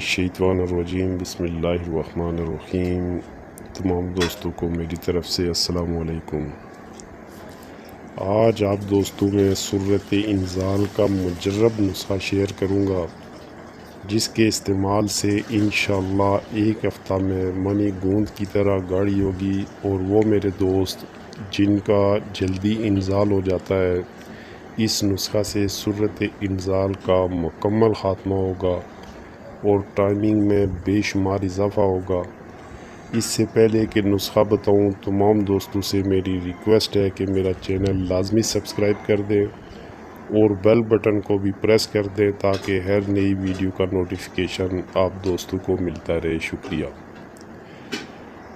मिनश्शैतानिर्रजीम बिस्मिल्लाहिर्रहमानिर्रहीम। तमाम दोस्तों को मेरी तरफ़ से अस्सलाम वालेकुम। आज आप दोस्तों में सूरत इंज़ाल का मुजर्रब नुस्खा शेयर करूँगा, जिसके इस्तेमाल से इंशाअल्लाह एक हफ़्ता में मनी गूंद की तरह गाढ़ी होगी और वो मेरे दोस्त जिनका जल्दी इंज़ाल हो जाता है, इस नुस्खा से सूरत इंज़ाल का मुकम्मल ख़ात्मा होगा और टाइमिंग में बेशुमार इजाफा होगा। इससे पहले कि नुस्खा बताऊं, तमाम दोस्तों से मेरी रिक्वेस्ट है कि मेरा चैनल लाजमी सब्सक्राइब कर दें और बेल बटन को भी प्रेस कर दें ताकि हर नई वीडियो का नोटिफिकेशन आप दोस्तों को मिलता रहे। शुक्रिया।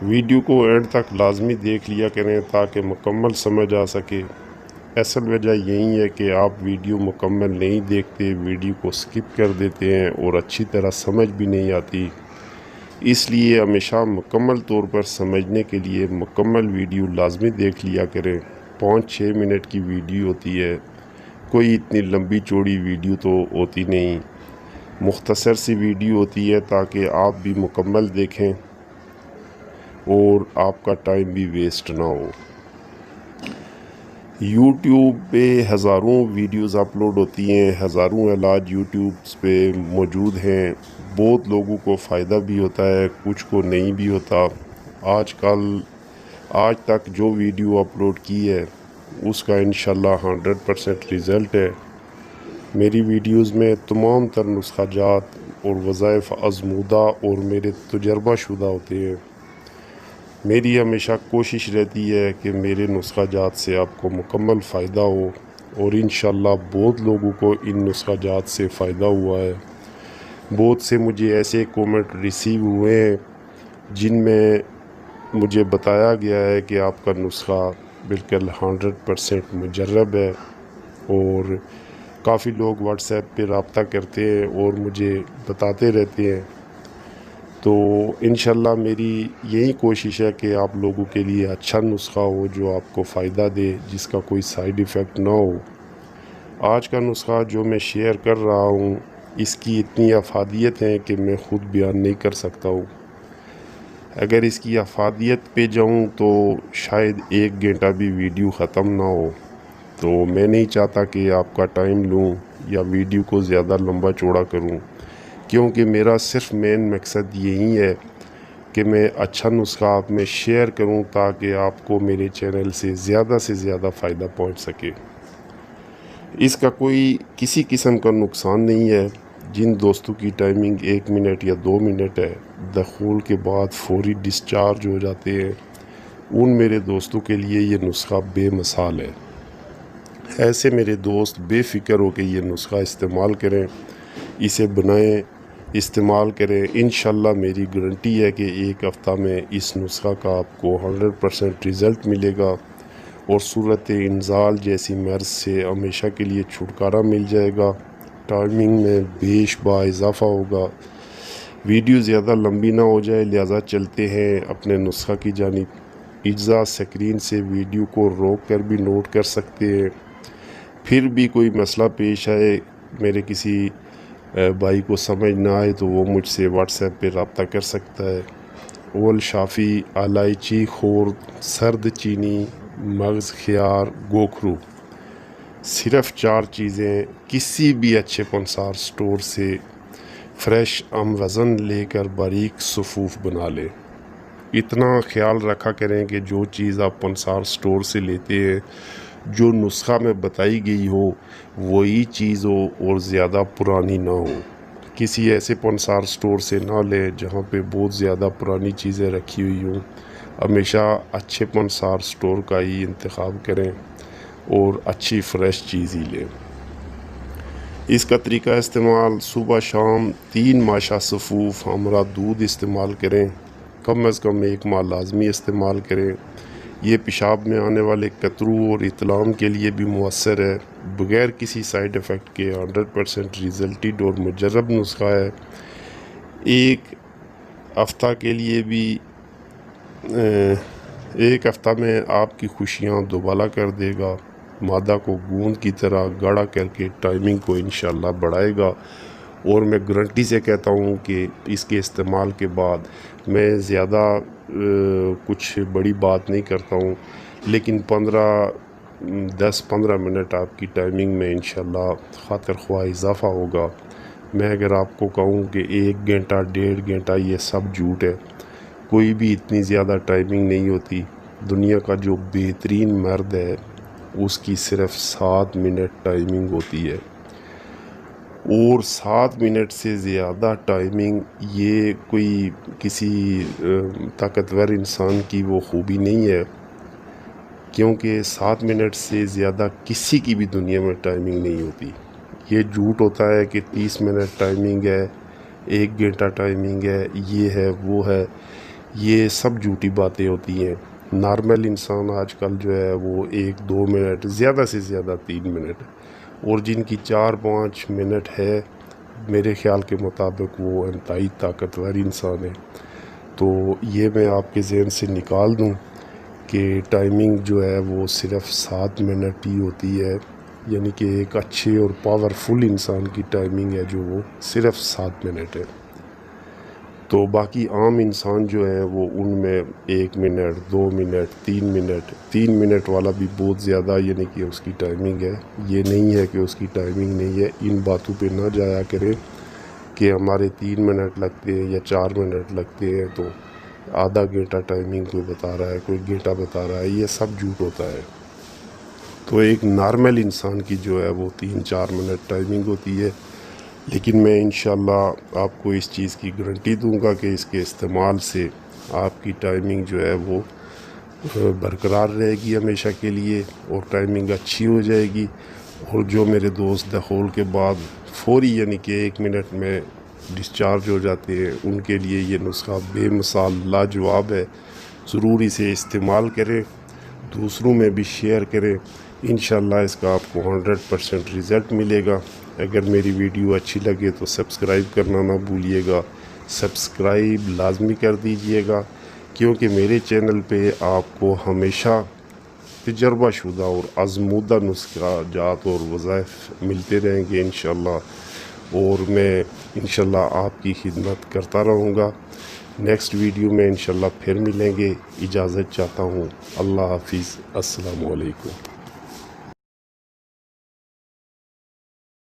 वीडियो को एंड तक लाजमी देख लिया करें ताकि मुकम्मल समझ आ सके। असल वजह यही है कि आप वीडियो मुकम्मल नहीं देखते, वीडियो को स्किप कर देते हैं और अच्छी तरह समझ भी नहीं आती। इसलिए हमेशा मुकम्मल तौर पर समझने के लिए मुकम्मल वीडियो लाजमी देख लिया करें। 5-6 मिनट की वीडियो होती है, कोई इतनी लंबी चौड़ी वीडियो तो होती नहीं, मुख्तसर सी वीडियो होती है ताकि आप भी मुकम्मल देखें और आपका टाइम भी वेस्ट ना हो। यूट्यूब पे हज़ारों वीडियोस अपलोड होती हैं, हज़ारों इलाज यूट्यूब पे मौजूद हैं। बहुत लोगों को फ़ायदा भी होता है, कुछ को नहीं भी होता। आज तक जो वीडियो अपलोड की है उसका इंशाल्लाह 100% रिज़ल्ट है। मेरी वीडियोस में तमाम तर नुस्खाजात और वज़ाइफ आज़मूदा और मेरे तजर्बा शुदा होते हैं। मेरी हमेशा कोशिश रहती है कि मेरे नुस्खाजात से आपको मुकम्मल फ़ायदा हो और इंशाल्लाह बहुत लोगों को इन नुस्खाजात से फ़ायदा हुआ है। बहुत से मुझे ऐसे कमेंट रिसीव हुए हैं जिनमें मुझे बताया गया है कि आपका नुस्खा बिल्कुल 100% मुजर्रब है और काफ़ी लोग व्हाट्सएप पे रब्ता करते हैं और मुझे बताते रहते हैं। तो इंशाल्लाह मेरी यही कोशिश है कि आप लोगों के लिए अच्छा नुस्खा हो जो आपको फ़ायदा दे, जिसका कोई साइड इफ़ेक्ट ना हो। आज का नुस्खा जो मैं शेयर कर रहा हूँ, इसकी इतनी अफादियत है कि मैं ख़ुद बयान नहीं कर सकता हूँ। अगर इसकी अफादियत पे जाऊँ तो शायद 1 घंटा भी वीडियो ख़त्म ना हो। तो मैं नहीं चाहता कि आपका टाइम लूँ या वीडियो को ज़्यादा लंबा चौड़ा करूँ, क्योंकि मेरा सिर्फ मेन मकसद यही है कि मैं अच्छा नुस्खा आप में शेयर करूं ताकि आपको मेरे चैनल से ज़्यादा फ़ायदा पहुंच सके। इसका कोई किसी किस्म का नुकसान नहीं है। जिन दोस्तों की टाइमिंग 1 मिनट या 2 मिनट है, दखूल के बाद फौरी डिस्चार्ज हो जाते हैं, उन मेरे दोस्तों के लिए ये नुस्खा बेमिसाल है। ऐसे मेरे दोस्त बेफ़िक्र हो के ये नुस्खा इस्तेमाल करें, इसे बनाएं, इस्तेमाल करें। इंशाल्लाह मेरी गारंटी है कि एक हफ़्ता में इस नुस्खा का आपको 100% रिज़ल्ट मिलेगा और सूरत इंज़ाल जैसी मर्ज़ से हमेशा के लिए छुटकारा मिल जाएगा। टाइमिंग में बेशुमार इजाफा होगा। वीडियो ज़्यादा लंबी ना हो जाए, लिहाजा चलते हैं अपने नुस्खा की जानिब। इज्जा स्क्रीन से वीडियो को रोक कर भी नोट कर सकते हैं। फिर भी कोई मसला पेश आए, मेरे किसी भाई को समझ ना आए तो वो मुझसे व्हाट्सएप पे रब्ता कर सकता है। ओल शाफ़ी, इलायची, खोर, सर्द चीनी, मगज़, खियार, गोखरू, सिर्फ़ 4 चीज़ें किसी भी अच्छे पंसार स्टोर से फ्रेश वज़न लेकर बारीक सफ़ूफ़ बना लें। इतना ख्याल रखा करें कि जो चीज़ आप पंसार स्टोर से लेते हैं, जो नुस्खा में बताई गई हो वही चीज़ हो और ज़्यादा पुरानी ना हो। किसी ऐसे पंसार स्टोर से ना लें जहाँ पे बहुत ज़्यादा पुरानी चीज़ें रखी हुई हों। हमेशा अच्छे पंसार स्टोर का ही इंतखाब करें और अच्छी फ़्रेश चीज़ ही लें। इसका तरीका इस्तेमाल, सुबह शाम 3 माशा सफ़ूफ़ हमरा दूध इस्तेमाल करें। कम अज़ कम 1 माह लाजमी इस्तेमाल करें। ये पेशाब में आने वाले कतरू और इतलाम के लिए भी मुअस्सर है। बग़ैर किसी साइड इफ़ेक्ट के 100% रिज़ल्टेड और मुजर्रब नुस्खा है। एक हफ़्ता के लिए भी एक हफ़्ता में आपकी खुशियाँ दोबाला कर देगा। मादा को गूंद की तरह गाढ़ा करके टाइमिंग को इंशाल्लाह बढ़ाएगा اور میں گارنٹی سے کہتا ہوں کہ اس کے استعمال کے بعد میں زیادہ کچھ بڑی بات نہیں کرتا ہوں، لیکن 10-15 منٹ آپ کی ٹائمنگ میں انشاءاللہ خاطر خواہ اضافہ ہوگا۔ میں اگر آپ کو کہوں کہ 1 گھنٹہ 1.5 گھنٹہ یہ سب جھوٹ ہے، کوئی بھی اتنی زیادہ ٹائمنگ نہیں ہوتی۔ دنیا کا جو بہترین مرد ہے اس کی صرف 7 منٹ ٹائمنگ ہوتی ہے، اور 7 منٹ سے زیادہ ٹائمنگ یہ کوئی کسی طاقتور انسان کی وہ خوبی نہیں ہے، کیونکہ 7 منٹ سے زیادہ کسی کی بھی دنیا میں ٹائمنگ نہیں ہوتی۔ یہ جھوٹ ہوتا ہے کہ 30 منٹ ٹائمنگ ہے، 1 گھنٹہ ٹائمنگ ہے، یہ ہے وہ ہے، یہ سب جھوٹی باتیں ہوتی ہیں۔ نارمل انسان آج کل جو ہے وہ 1-2 منٹ، زیادہ سے زیادہ 3 منٹ، اور جن کی 4-5 منٹ ہے میرے خیال کے مطابق وہ انتہائی طاقتور انسان ہے۔ تو یہ میں آپ کے ذہن سے نکال دوں کہ ٹائمنگ جو ہے وہ صرف 7 منٹ ہی ہوتی ہے، یعنی کہ ایک اچھے اور پاورفل انسان کی ٹائمنگ ہے جو وہ صرف 7 منٹ ہے۔ تو باقی عام انسان جو ہے وہ ان میں 1 منٹ 2 منٹ 3 منٹ والا بھی بہت زیادہ یعنی کہ اس کی ٹائمنگ ہے۔ یہ نہیں ہے کہ اس کی ٹائمنگ نہیں ہے، ان باتوں پہ نہ جایا کریں کہ ہمارے 3 منٹ لگتے ہیں یا 4 منٹ لگتے ہیں تو آدھا گھنٹہ ٹائمنگ کوئی بتا رہا ہے، کوئی گھنٹہ بتا رہا ہے، یہ سب جھوٹ ہوتا ہے۔ تو ایک نارمل انسان کی جو ہے وہ 3-4 منٹ ٹائمنگ ہوتی ہے، لیکن میں انشاءاللہ آپ کو اس چیز کی گارنٹی دوں گا کہ اس کے استعمال سے آپ کی ٹائمنگ جو ہے وہ برقرار رہے گی ہمیشہ کے لیے، اور ٹائمنگ اچھی ہو جائے گی۔ اور جو میرے دوست دخول کے بعد فوری یعنی کہ 1 منٹ میں ڈسچارج ہو جاتے ہیں، ان کے لیے یہ نسخہ بے مثال لاجواب ہے۔ ضرور اسے استعمال کریں، دوسروں میں بھی شیئر کریں، انشاءاللہ اس کا آپ کو 100% رزلٹ ملے گا۔ اگر میری ویڈیو اچھی لگے تو سبسکرائب کرنا نہ بھولیے گا، سبسکرائب لازمی کر دیجئے گا، کیونکہ میرے چینل پہ آپ کو ہمیشہ تجربہ شدہ اور آزمودہ نسخہ جات اور وظائف ملتے رہیں گے انشاءاللہ، اور میں انشاءاللہ آپ کی خدمت کرتا رہوں گا۔ نیکسٹ ویڈیو میں انشاءاللہ پھر ملیں گے، اجازت چاہتا ہوں، اللہ حافظ، السلام علیکم۔